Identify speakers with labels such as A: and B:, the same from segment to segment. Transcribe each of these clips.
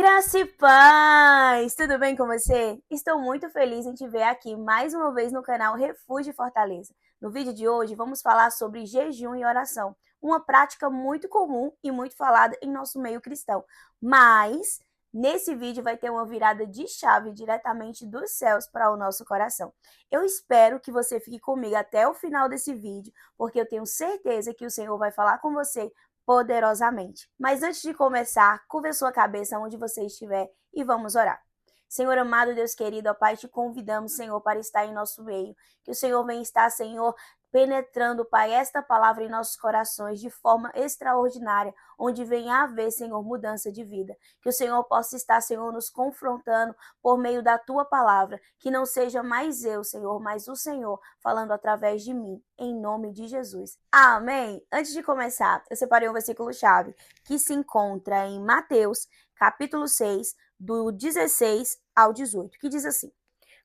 A: Graça e paz! Tudo bem com você? Estou muito feliz em te ver aqui mais uma vez no canal Refúgio Fortaleza. No vídeo de hoje vamos falar sobre jejum e oração, uma prática muito comum e muito falada em nosso meio cristão. Mas nesse vídeo vai ter uma virada de chave diretamente dos céus para o nosso coração. Eu espero que você fique comigo até o final desse vídeo, porque eu tenho certeza que o Senhor vai falar com você poderosamente. Mas antes de começar, curva a sua cabeça onde você estiver e vamos orar. Senhor amado, Deus querido, ó Pai, te convidamos, Senhor, para estar em nosso meio. Que o Senhor venha estar, Senhor, penetrando, Pai, esta palavra em nossos corações de forma extraordinária, onde venha haver, Senhor, mudança de vida. Que o Senhor possa estar, Senhor, nos confrontando por meio da Tua palavra. Que não seja mais eu, Senhor, mas o Senhor falando através de mim, em nome de Jesus. Amém? Antes de começar, eu separei um versículo-chave que se encontra em Mateus, capítulo 6, do 16 ao 18, que diz assim: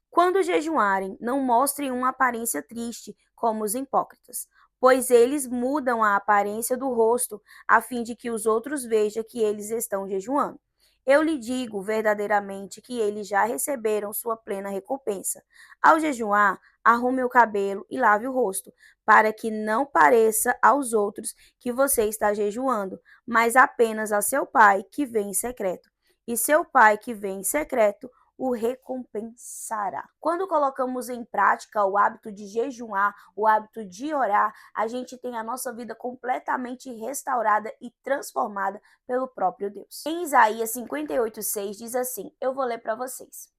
A: Quando jejuarem, não mostrem uma aparência triste, como os hipócritas, pois eles mudam a aparência do rosto, a fim de que os outros vejam que eles estão jejuando. Eu lhe digo verdadeiramente que eles já receberam sua plena recompensa. Ao jejuar, arrume o cabelo e lave o rosto, para que não pareça aos outros que você está jejuando, mas apenas a seu pai que vem em secreto. E seu pai que vem em secreto o recompensará. Quando colocamos em prática o hábito de jejuar, o hábito de orar, a gente tem a nossa vida completamente restaurada e transformada pelo próprio Deus. Em Isaías 58:6 diz assim: eu vou ler para vocês.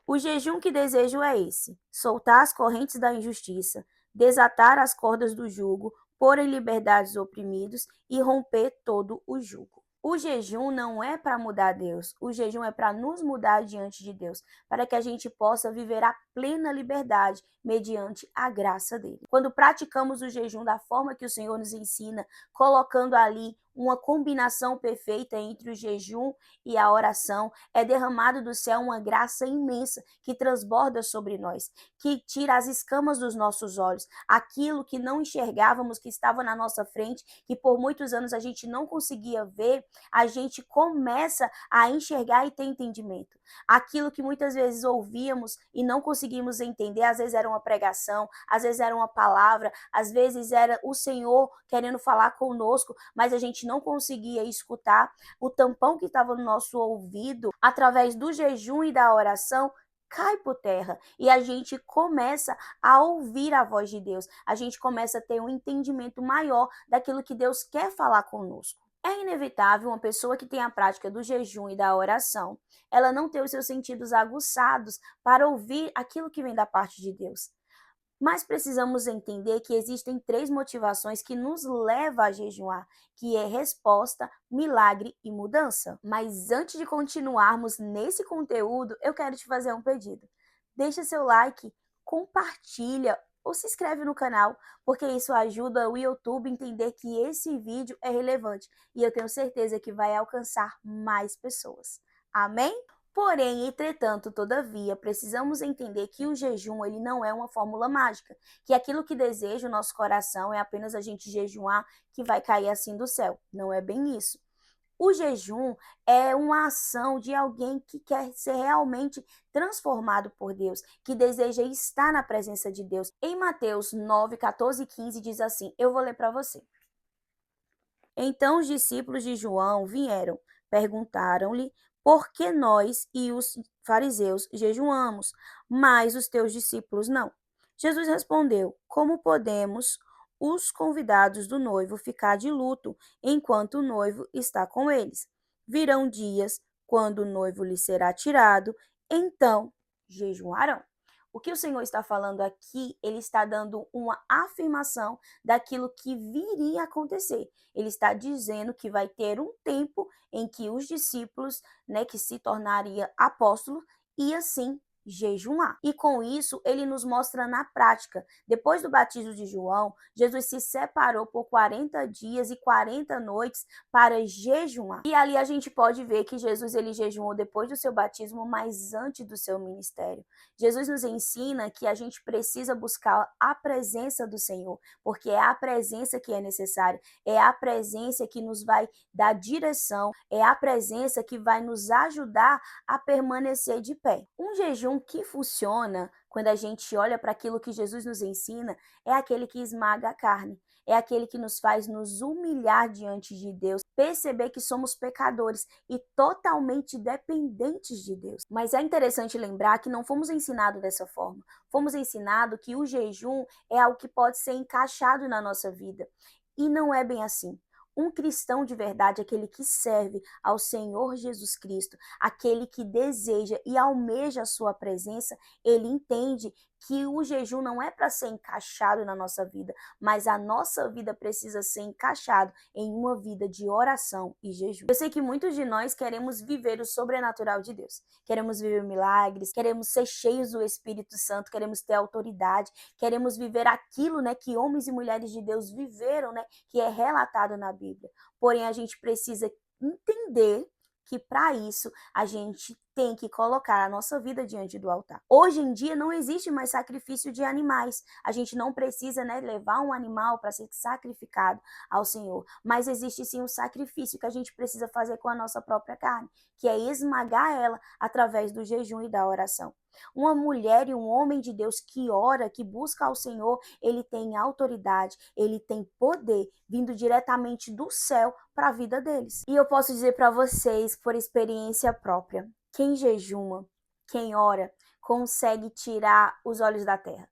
A: O jejum que desejo é esse: soltar as correntes da injustiça, desatar as cordas do jugo, pôr em liberdade os oprimidos e romper todo o jugo. O jejum não é para mudar Deus, o jejum é para nos mudar diante de Deus, para que a gente possa viver a plena liberdade mediante a graça dele. Quando praticamos o jejum da forma que o Senhor nos ensina, colocando ali uma combinação perfeita entre o jejum e a oração, é derramado do céu uma graça imensa que transborda sobre nós, que tira as escamas dos nossos olhos, aquilo que não enxergávamos que estava na nossa frente, que por muitos anos a gente não conseguia ver, a gente começa a enxergar e ter entendimento. Aquilo que muitas vezes ouvíamos e não conseguimos entender, às vezes era uma pregação, às vezes era uma palavra, às vezes era o Senhor querendo falar conosco, mas a gente não conseguia escutar. O tampão que estava no nosso ouvido, através do jejum e da oração, cai por terra e a gente começa a ouvir a voz de Deus. A gente começa a ter um entendimento maior daquilo que Deus quer falar conosco. É inevitável uma pessoa que tem a prática do jejum e da oração, ela não ter os seus sentidos aguçados para ouvir aquilo que vem da parte de Deus. Mas precisamos entender que existem 3 motivações que nos levam a jejuar, que é resposta, milagre e mudança. Mas antes de continuarmos nesse conteúdo, eu quero te fazer um pedido. Deixa seu like, compartilha ou se inscreve no canal, porque isso ajuda o YouTube a entender que esse vídeo é relevante e eu tenho certeza que vai alcançar mais pessoas. Amém? Porém, entretanto, todavia, precisamos entender que o jejum ele não é uma fórmula mágica, que aquilo que deseja o nosso coração é apenas a gente jejuar que vai cair assim do céu. Não é bem isso. O jejum é uma ação de alguém que quer ser realmente transformado por Deus, que deseja estar na presença de Deus. Em Mateus 9, 14 e 15 diz assim, eu vou ler para você. Então os discípulos de João vieram, perguntaram-lhe por que nós e os fariseus jejuamos, mas os teus discípulos não. Jesus respondeu: Como podemos os convidados do noivo ficar de luto enquanto o noivo está com eles? Virão dias quando o noivo lhe será tirado, então jejuarão. O que o Senhor está falando aqui, ele está dando uma afirmação daquilo que viria a acontecer. Ele está dizendo que vai ter um tempo em que os discípulos, que se tornaria apóstolos, e assim jejuar. E com isso, ele nos mostra na prática. Depois do batismo de João, Jesus se separou por 40 dias e 40 noites para jejuar. E ali a gente pode ver que Jesus ele jejuou depois do seu batismo, mas antes do seu ministério. Jesus nos ensina que a gente precisa buscar a presença do Senhor, porque é a presença que é necessária, é a presença que nos vai dar direção, é a presença que vai nos ajudar a permanecer de pé. Um jejum que funciona, quando a gente olha para aquilo que Jesus nos ensina, é aquele que esmaga a carne. É aquele que nos faz nos humilhar diante de Deus, perceber que somos pecadores e totalmente dependentes de Deus. Mas é interessante lembrar que não fomos ensinados dessa forma. Fomos ensinados que o jejum é algo que pode ser encaixado na nossa vida. E não é bem assim. Um cristão de verdade é aquele que serve ao Senhor Jesus Cristo, aquele que deseja e almeja a sua presença, ele entende que o jejum não é para ser encaixado na nossa vida, mas a nossa vida precisa ser encaixada em uma vida de oração e jejum. Eu sei que muitos de nós queremos viver o sobrenatural de Deus, queremos viver milagres, queremos ser cheios do Espírito Santo, queremos ter autoridade, queremos viver aquilo, que homens e mulheres de Deus viveram, que é relatado na Bíblia. Porém, a gente precisa entender que para isso a gente tem que colocar a nossa vida diante do altar. Hoje em dia não existe mais sacrifício de animais. A gente não precisa, levar um animal para ser sacrificado ao Senhor. Mas existe sim um sacrifício que a gente precisa fazer com a nossa própria carne, que é esmagar ela através do jejum e da oração. Uma mulher e um homem de Deus que ora, que busca ao Senhor, ele tem autoridade, ele tem poder vindo diretamente do céu para a vida deles. E eu posso dizer para vocês, por experiência própria, quem jejuma, quem ora, consegue tirar os olhos da terra.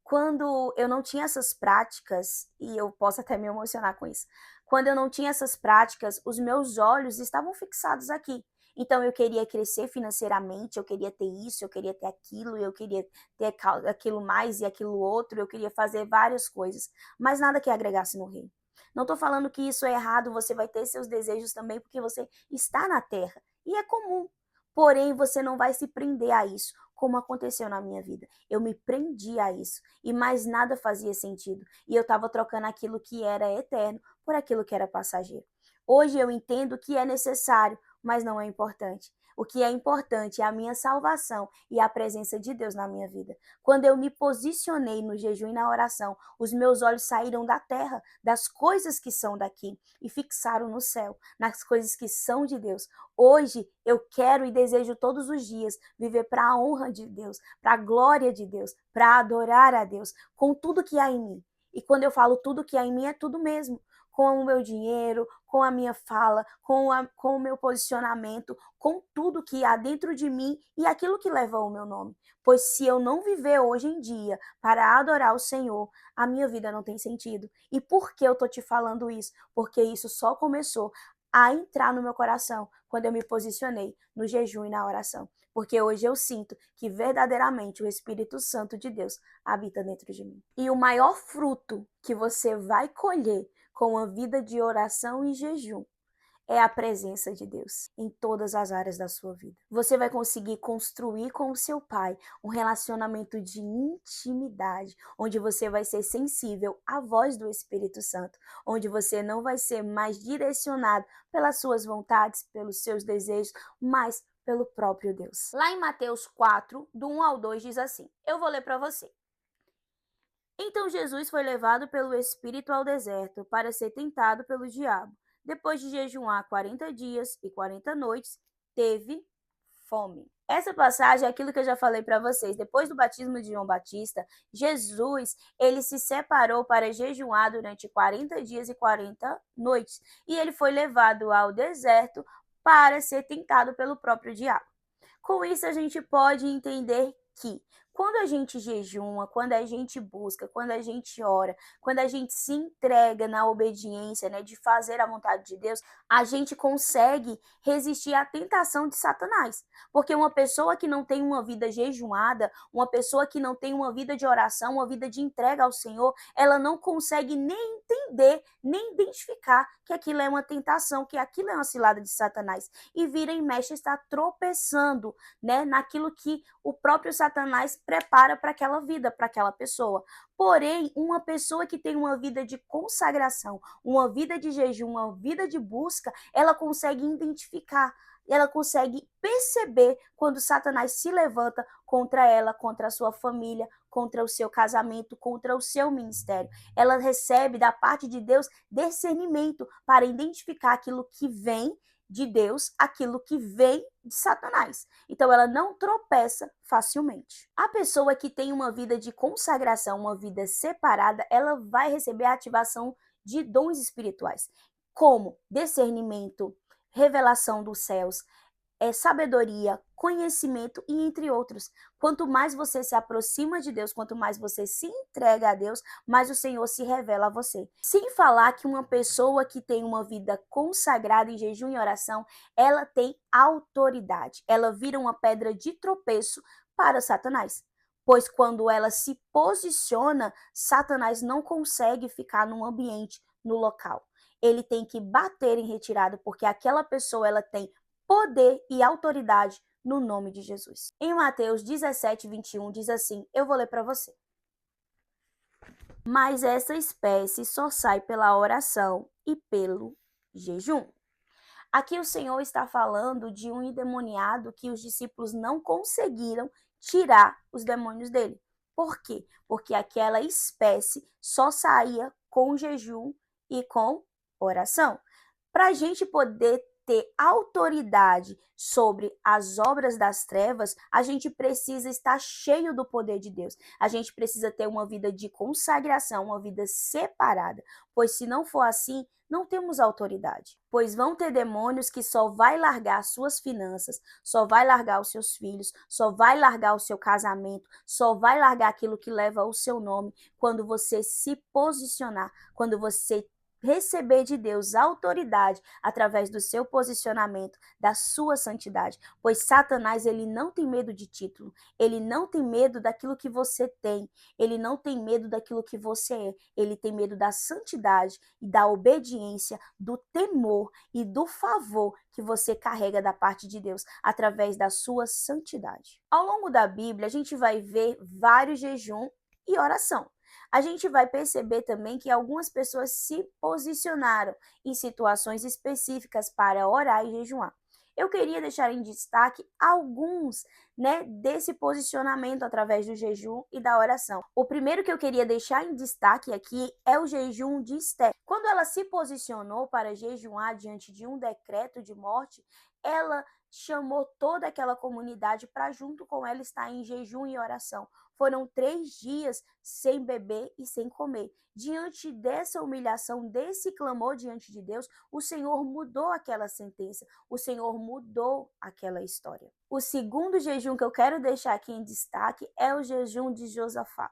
A: Quando eu não tinha essas práticas, e eu posso até me emocionar com isso, quando eu não tinha essas práticas, os meus olhos estavam fixados aqui. Então eu queria crescer financeiramente, eu queria ter isso, eu queria ter aquilo, eu queria ter aquilo mais e aquilo outro, eu queria fazer várias coisas, mas nada que agregasse no reino. Não estou falando que isso é errado, você vai ter seus desejos também, porque você está na terra, e é comum. Porém, você não vai se prender a isso, como aconteceu na minha vida. Eu me prendi a isso e mais nada fazia sentido. E eu estava trocando aquilo que era eterno por aquilo que era passageiro. Hoje eu entendo que é necessário, mas não é importante. O que é importante é a minha salvação e a presença de Deus na minha vida. Quando eu me posicionei no jejum e na oração, os meus olhos saíram da terra, das coisas que são daqui, e fixaram no céu, nas coisas que são de Deus. Hoje eu quero e desejo todos os dias viver para a honra de Deus, para a glória de Deus, para adorar a Deus, com tudo que há em mim. E quando eu falo tudo que há em mim, é tudo mesmo. Com o meu dinheiro, com a minha fala, com o meu posicionamento, com tudo que há dentro de mim e aquilo que leva o meu nome. Pois se eu não viver hoje em dia para adorar o Senhor, a minha vida não tem sentido. E por que eu tô te falando isso? Porque isso só começou a entrar no meu coração quando eu me posicionei no jejum e na oração. Porque hoje eu sinto que verdadeiramente o Espírito Santo de Deus habita dentro de mim. E o maior fruto que você vai colher com a vida de oração e jejum é a presença de Deus em todas as áreas da sua vida. Você vai conseguir construir com o seu Pai um relacionamento de intimidade, onde você vai ser sensível à voz do Espírito Santo, onde você não vai ser mais direcionado pelas suas vontades, pelos seus desejos, mas pelo próprio Deus. Lá em Mateus 4, do 1 ao 2, diz assim, eu vou ler para você. Então Jesus foi levado pelo Espírito ao deserto para ser tentado pelo diabo. Depois de jejuar 40 dias e 40 noites, teve fome. Essa passagem é aquilo que eu já falei para vocês. Depois do batismo de João Batista, Jesus, ele se separou para jejuar durante 40 dias e 40 noites. E ele foi levado ao deserto para ser tentado pelo próprio diabo. Com isso, a gente pode entender que Quando a gente jejuma, quando a gente busca, quando a gente ora, quando a gente se entrega na obediência, né, de fazer a vontade de Deus, a gente consegue resistir à tentação de Satanás. Porque uma pessoa que não tem uma vida jejumada, uma pessoa que não tem uma vida de oração, uma vida de entrega ao Senhor, ela não consegue nem entender, nem identificar que aquilo é uma tentação, que aquilo é uma cilada de Satanás. E vira e mexe está tropeçando, né, naquilo que o próprio Satanás prepara para aquela vida, para aquela pessoa. Porém, uma pessoa que tem uma vida de consagração, uma vida de jejum, uma vida de busca, ela consegue identificar, ela consegue perceber quando Satanás se levanta contra ela, contra a sua família, contra o seu casamento, contra o seu ministério. Ela recebe da parte de Deus discernimento para identificar aquilo que vem de Deus, aquilo que vem de Satanás. Então ela não tropeça facilmente. A pessoa que tem uma vida de consagração, uma vida separada, ela vai receber a ativação de dons espirituais, como discernimento, revelação dos céus, sabedoria, conhecimento e entre outros. Quanto mais você se aproxima de Deus, quanto mais você se entrega a Deus, mais o Senhor se revela a você. Sem falar que uma pessoa que tem uma vida consagrada em jejum e oração, ela tem autoridade. Ela vira uma pedra de tropeço para Satanás. Pois quando ela se posiciona, Satanás não consegue ficar no ambiente, no local. Ele tem que bater em retirada, porque aquela pessoa ela tem poder e autoridade no nome de Jesus. Em Mateus 17:21 diz assim, eu vou ler para você. Mas essa espécie só sai pela oração e pelo jejum. Aqui o Senhor está falando de um endemoniado que os discípulos não conseguiram tirar os demônios dele. Por quê? Porque aquela espécie só saía com jejum e com oração. Para a gente poder ter autoridade sobre as obras das trevas, a gente precisa estar cheio do poder de Deus. A gente precisa ter uma vida de consagração, uma vida separada, pois se não for assim, não temos autoridade. Pois vão ter demônios que só vai largar suas finanças, só vai largar os seus filhos, só vai largar o seu casamento, só vai largar aquilo que leva o seu nome quando você se posicionar, quando você receber de Deus autoridade através do seu posicionamento, da sua santidade, pois Satanás ele não tem medo de título, ele não tem medo daquilo que você tem, ele não tem medo daquilo que você é, ele tem medo da santidade e da obediência, do temor e do favor que você carrega da parte de Deus através da sua santidade. Ao longo da Bíblia, a gente vai ver vários jejum e oração. A gente vai perceber também que algumas pessoas se posicionaram em situações específicas para orar e jejuar. Eu queria deixar em destaque alguns, né, desse posicionamento através do jejum e da oração. O primeiro que eu queria deixar em destaque aqui é o jejum de Esté. Quando ela se posicionou para jejuar diante de um decreto de morte, ela chamou toda aquela comunidade para junto com ela estar em jejum e oração. Foram 3 dias sem beber e sem comer. Diante dessa humilhação, desse clamor diante de Deus, o Senhor mudou aquela sentença, o Senhor mudou aquela história. O segundo jejum que eu quero deixar aqui em destaque é o jejum de Josafá.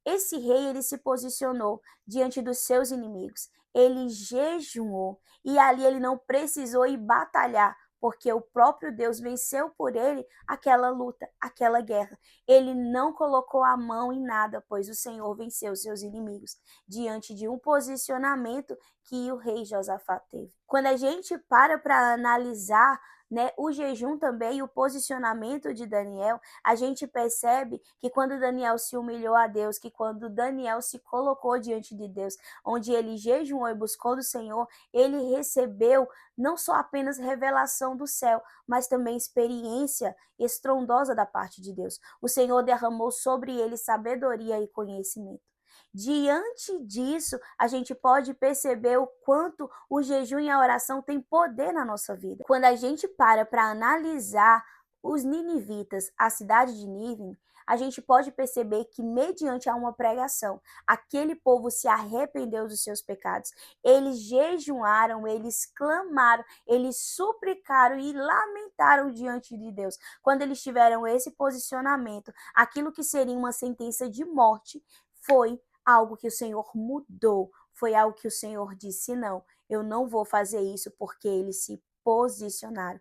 A: Esse rei, ele se posicionou diante dos seus inimigos, ele jejuou e ali ele não precisou ir batalhar, porque o próprio Deus venceu por ele aquela luta, aquela guerra. Ele não colocou a mão em nada, pois o Senhor venceu seus inimigos, diante de um posicionamento que o rei Josafá teve. Quando a gente para analisar, né, o jejum também e o posicionamento de Daniel, a gente percebe que quando Daniel se humilhou a Deus, que quando Daniel se colocou diante de Deus, onde ele jejuou e buscou do Senhor, ele recebeu não só apenas revelação do céu, mas também experiência estrondosa da parte de Deus. O Senhor derramou sobre ele sabedoria e conhecimento. Diante disso, a gente pode perceber o quanto o jejum e a oração têm poder na nossa vida. Quando a gente para analisar os ninivitas, a cidade de Nínive, a gente pode perceber que, mediante a uma pregação, aquele povo se arrependeu dos seus pecados. Eles jejuaram, eles clamaram, eles suplicaram e lamentaram apresentaram diante de Deus, quando eles tiveram esse posicionamento, aquilo que seria uma sentença de morte foi algo que o Senhor mudou, foi algo que o Senhor disse: não, eu não vou fazer isso, porque eles se posicionaram.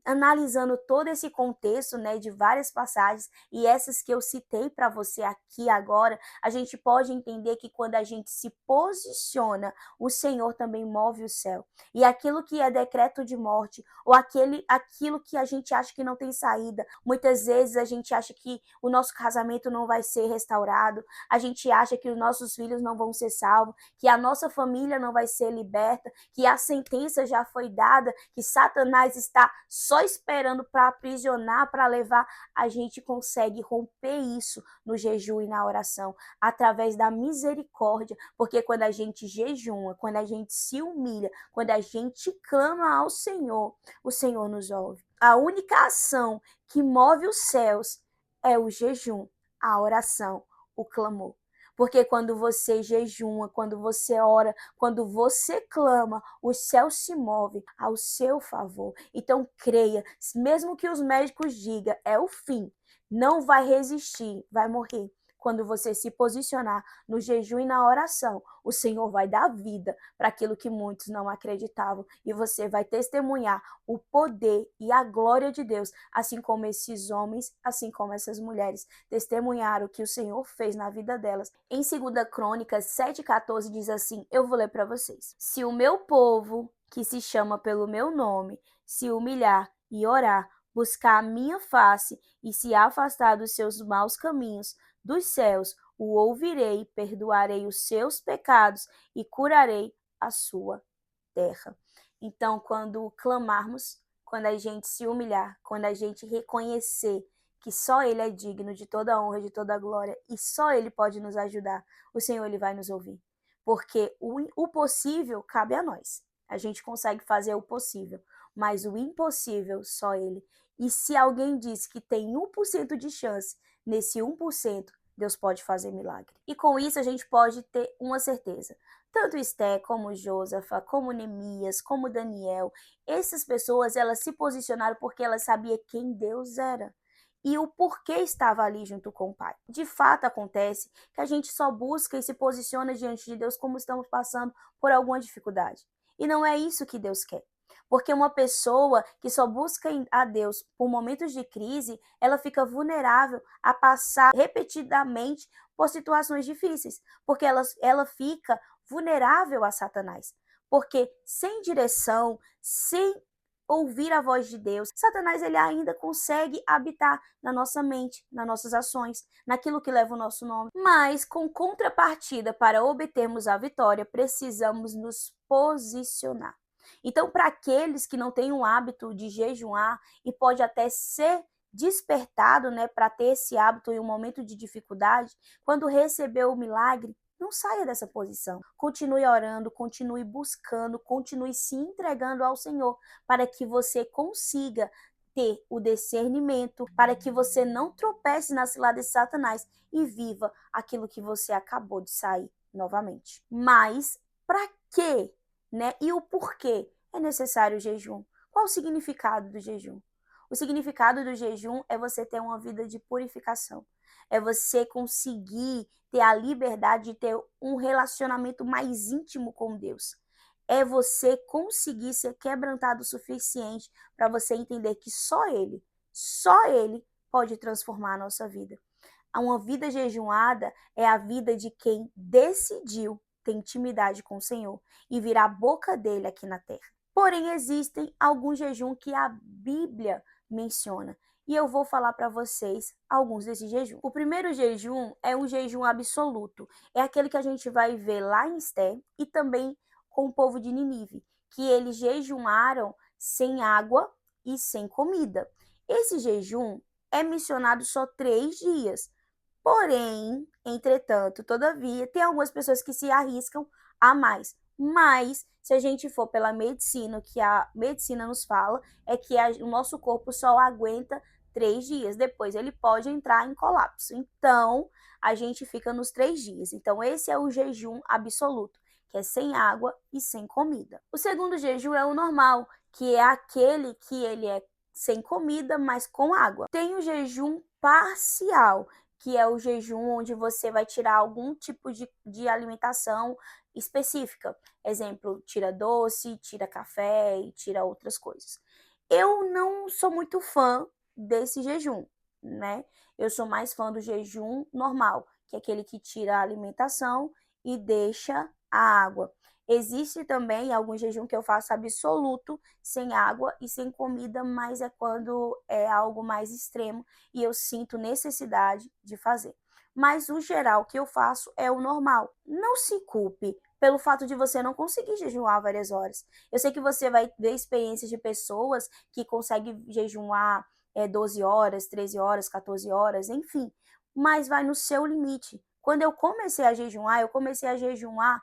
A: Analisando todo esse contexto, né, de várias passagens e essas que eu citei para você aqui agora, a gente pode entender que quando a gente se posiciona, o Senhor também move o céu. E aquilo que é decreto de morte, ou aquilo que a gente acha que não tem saída, muitas vezes a gente acha que o nosso casamento não vai ser restaurado, a gente acha que os nossos filhos não vão ser salvos, que a nossa família não vai ser liberta, que a sentença já foi dada, que Satanás está só esperando para aprisionar, para levar. A gente consegue romper isso no jejum e na oração, através da misericórdia, porque quando a gente jejuma, quando a gente se humilha, quando a gente clama ao Senhor, o Senhor nos ouve. A única ação que move os céus é o jejum, a oração, o clamor. Porque quando você jejuma, quando você ora, quando você clama, o céu se move ao seu favor. Então creia, mesmo que os médicos digam, é o fim, não vai resistir, vai morrer. Quando você se posicionar no jejum e na oração, o Senhor vai dar vida para aquilo que muitos não acreditavam. E você vai testemunhar o poder e a glória de Deus, assim como esses homens, assim como essas mulheres testemunharam o que o Senhor fez na vida delas. Em 2 Crônicas 7,14 diz assim, eu vou ler para vocês. Se o meu povo, que se chama pelo meu nome, se humilhar e orar, buscar a minha face e se afastar dos seus maus caminhos, dos céus o ouvirei, perdoarei os seus pecados e curarei a sua terra. Então, quando clamarmos, quando a gente se humilhar, quando a gente reconhecer que só Ele é digno de toda a honra, de toda a glória, e só Ele pode nos ajudar, o Senhor Ele vai nos ouvir. Porque o possível cabe a nós. A gente consegue fazer o possível, mas o impossível só Ele. E se alguém diz que tem 1% de chance, nesse 1%, Deus pode fazer milagre. E com isso a gente pode ter uma certeza. Tanto Esté, como Josafa, como Neemias, como Daniel, essas pessoas, elas se posicionaram porque elas sabiam quem Deus era e o porquê estava ali junto com o Pai. De fato, acontece que a gente só busca e se posiciona diante de Deus como estamos passando por alguma dificuldade. E não é isso que Deus quer. Porque uma pessoa que só busca a Deus por momentos de crise, ela fica vulnerável a passar repetidamente por situações difíceis. Porque ela fica vulnerável a Satanás. Porque sem direção, sem ouvir a voz de Deus, Satanás ele ainda consegue habitar na nossa mente, nas nossas ações, naquilo que leva o nosso nome. Mas com contrapartida, para obtermos a vitória, precisamos nos posicionar. Então, para aqueles que não têm o hábito de jejuar e pode até ser despertado, né, para ter esse hábito em um momento de dificuldade, quando receber o milagre, não saia dessa posição. Continue orando, continue buscando, continue se entregando ao Senhor, para que você consiga ter o discernimento, para que você não tropece na cilada de Satanás e viva aquilo que você acabou de sair novamente. Mas para quê? Né? E o porquê é necessário o jejum? Qual o significado do jejum? O significado do jejum é você ter uma vida de purificação. É você conseguir ter a liberdade de ter um relacionamento mais íntimo com Deus. É você conseguir ser quebrantado o suficiente para você entender que só Ele pode transformar a nossa vida. Uma vida jejuada é a vida de quem decidiu ter intimidade com o Senhor e virar a boca dele aqui na terra. Porém, existem alguns jejuns que a Bíblia menciona. E eu vou falar para vocês alguns desses jejuns. O primeiro jejum é um jejum absoluto. É aquele que a gente vai ver lá em Esté e também com o povo de Nínive, que eles jejuaram sem água e sem comida. Esse jejum é mencionado só 3 dias. Porém, entretanto, todavia, tem algumas pessoas que se arriscam a mais. Mas, se a gente for pela medicina, o que a medicina nos fala é que o nosso corpo só aguenta 3 dias. Depois ele pode entrar em colapso. Então, a gente fica nos 3 dias. Então, esse é o jejum absoluto, que é sem água e sem comida. O segundo jejum é o normal, que é aquele que ele é sem comida, mas com água. Tem o jejum parcial, que é o jejum onde você vai tirar algum tipo de alimentação específica. Exemplo, tira doce, tira café e tira outras coisas. Eu não sou muito fã desse jejum, né? Eu sou mais fã do jejum normal, que é aquele que tira a alimentação e deixa a água. Existe também algum jejum que eu faço absoluto, sem água e sem comida, mas é quando é algo mais extremo e eu sinto necessidade de fazer. Mas o geral que eu faço é o normal. Não se culpe pelo fato de você não conseguir jejuar várias horas. Eu sei que você vai ver experiências de pessoas que conseguem jejuar 12 horas, 13 horas, 14 horas, enfim, mas vai no seu limite. Quando eu comecei a jejuar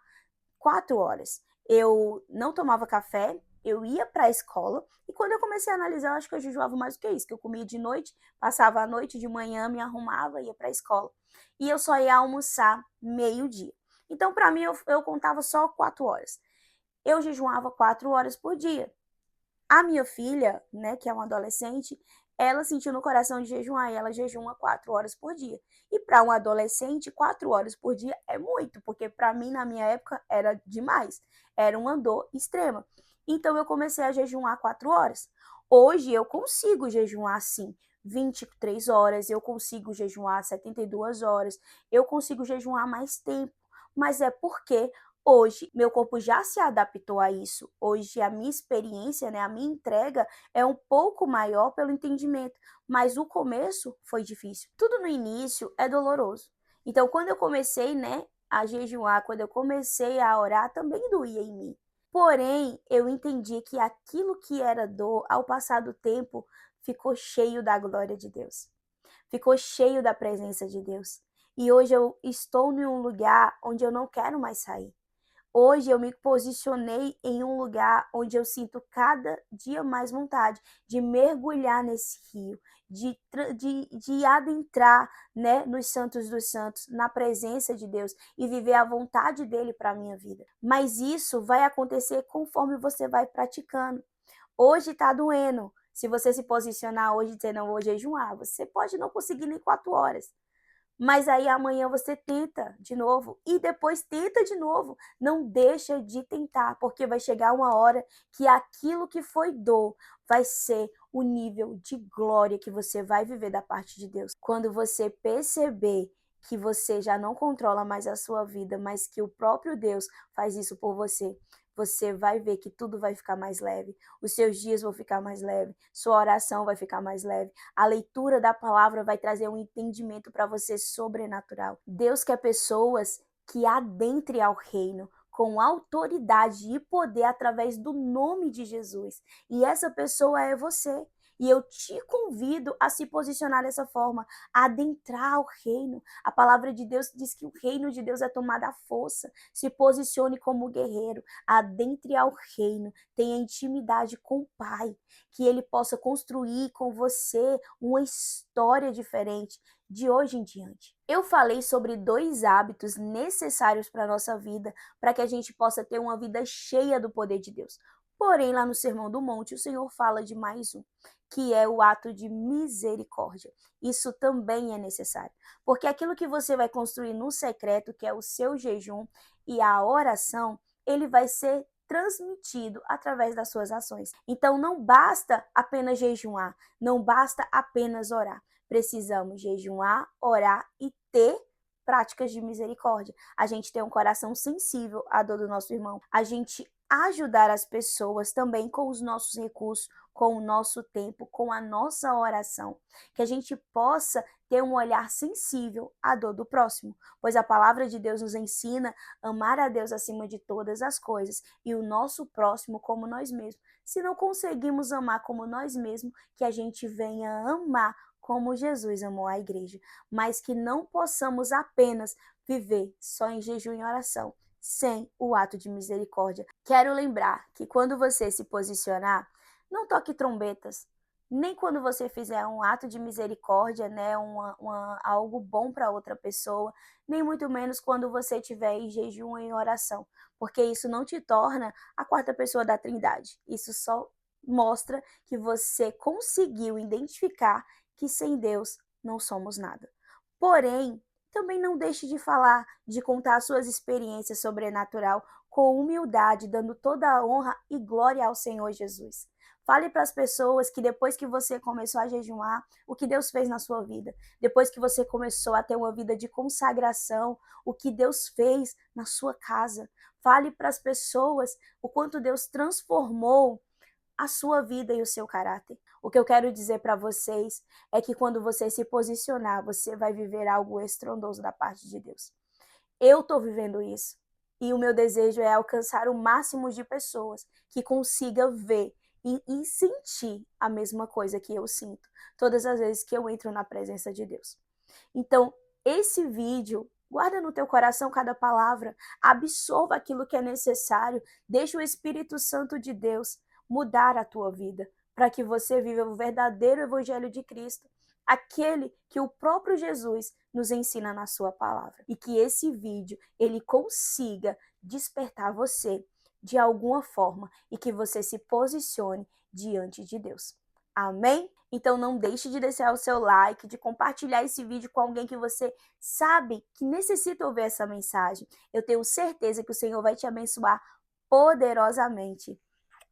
A: 4 horas. Eu não tomava café, eu ia para a escola e quando eu comecei a analisar, eu acho que eu jejuava mais do que isso, que eu comia de noite, passava a noite, de manhã me arrumava, ia para a escola. E eu só ia almoçar meio-dia. Então, para mim, eu contava só 4 horas. Eu jejuava 4 horas por dia. A minha filha, né, que é uma adolescente, ela sentiu no coração de jejuar e ela jejuma 4 horas por dia. E para um adolescente, 4 horas por dia é muito, porque para mim, na minha época, era demais. Era uma dor extrema. Então eu comecei a jejuar 4 horas. Hoje eu consigo jejuar sim 23 horas, eu consigo jejuar 72 horas, eu consigo jejuar mais tempo. Mas é porque hoje, meu corpo já se adaptou a isso. Hoje, a minha experiência, né, a minha entrega é um pouco maior pelo entendimento, mas o começo foi difícil. Tudo no início é doloroso. Então, quando eu comecei, né, a jejuar, quando eu comecei a orar, também doía em mim. Porém, eu entendi que aquilo que era dor, ao passar do tempo, ficou cheio da glória de Deus. Ficou cheio da presença de Deus. E hoje eu estou em um lugar onde eu não quero mais sair. Hoje eu me posicionei em um lugar onde eu sinto cada dia mais vontade de mergulhar nesse rio, de adentrar, né, nos santos dos santos, na presença de Deus e viver a vontade dele para a minha vida. Mas isso vai acontecer conforme você vai praticando. Hoje está doendo. Se você se posicionar hoje e dizer, não vou jejuar, você pode não conseguir nem 4 horas. Mas aí amanhã você tenta de novo e depois tenta de novo. Não deixa de tentar, porque vai chegar uma hora que aquilo que foi dor vai ser o nível de glória que você vai viver da parte de Deus. Quando você perceber que você já não controla mais a sua vida, mas que o próprio Deus faz isso por você, você vai ver que tudo vai ficar mais leve, os seus dias vão ficar mais leve, sua oração vai ficar mais leve, a leitura da palavra vai trazer um entendimento para você sobrenatural. Deus quer pessoas que adentrem ao reino com autoridade e poder através do nome de Jesus. E essa pessoa é você. E eu te convido a se posicionar dessa forma, a adentrar ao reino. A palavra de Deus diz que o reino de Deus é tomada à força. Se posicione como guerreiro, adentre ao reino, tenha intimidade com o Pai, que ele possa construir com você uma história diferente de hoje em diante. Eu falei sobre 2 hábitos necessários para a nossa vida, para que a gente possa ter uma vida cheia do poder de Deus. Porém, lá no Sermão do Monte, o Senhor fala de mais um, que é o ato de misericórdia. Isso também é necessário, porque aquilo que você vai construir no secreto, que é o seu jejum e a oração, ele vai ser transmitido através das suas ações. Então não basta apenas jejuar, não basta apenas orar. Precisamos jejuar, orar e ter práticas de misericórdia. A gente tem um coração sensível à dor do nosso irmão. A gente ajudar as pessoas também com os nossos recursos, com o nosso tempo, com a nossa oração. Que a gente possa ter um olhar sensível à dor do próximo, pois a palavra de Deus nos ensina a amar a Deus acima de todas as coisas e o nosso próximo como nós mesmos. Se não conseguimos amar como nós mesmos, que a gente venha amar como Jesus amou a igreja, mas que não possamos apenas viver só em jejum e oração, sem o ato de misericórdia. Quero lembrar que quando você se posicionar, não toque trombetas, nem quando você fizer um ato de misericórdia, né, algo bom para outra pessoa, nem muito menos quando você estiver em jejum e em oração, porque isso não te torna a quarta pessoa da Trindade. Isso só mostra que você conseguiu identificar que sem Deus não somos nada. Porém, também não deixe de falar, de contar suas experiências sobrenatural com humildade, dando toda a honra e glória ao Senhor Jesus. Fale para as pessoas que depois que você começou a jejuar, o que Deus fez na sua vida. Depois que você começou a ter uma vida de consagração, o que Deus fez na sua casa. Fale para as pessoas o quanto Deus transformou a sua vida e o seu caráter. O que eu quero dizer para vocês é que quando você se posicionar, você vai viver algo estrondoso da parte de Deus. Eu estou vivendo isso. E o meu desejo é alcançar o máximo de pessoas que consiga ver e sentir a mesma coisa que eu sinto todas as vezes que eu entro na presença de Deus. Então, esse vídeo, guarda no teu coração cada palavra, absorva aquilo que é necessário, deixa o Espírito Santo de Deus mudar a tua vida, para que você viva o verdadeiro evangelho de Cristo, aquele que o próprio Jesus nos ensina na sua palavra. E que esse vídeo, ele consiga despertar você de alguma forma e que você se posicione diante de Deus. Amém? Então não deixe de deixar o seu like, de compartilhar esse vídeo com alguém que você sabe que necessita ouvir essa mensagem. Eu tenho certeza que o Senhor vai te abençoar poderosamente.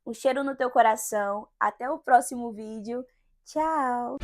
A: Um cheiro no teu coração. Até o próximo vídeo. Tchau!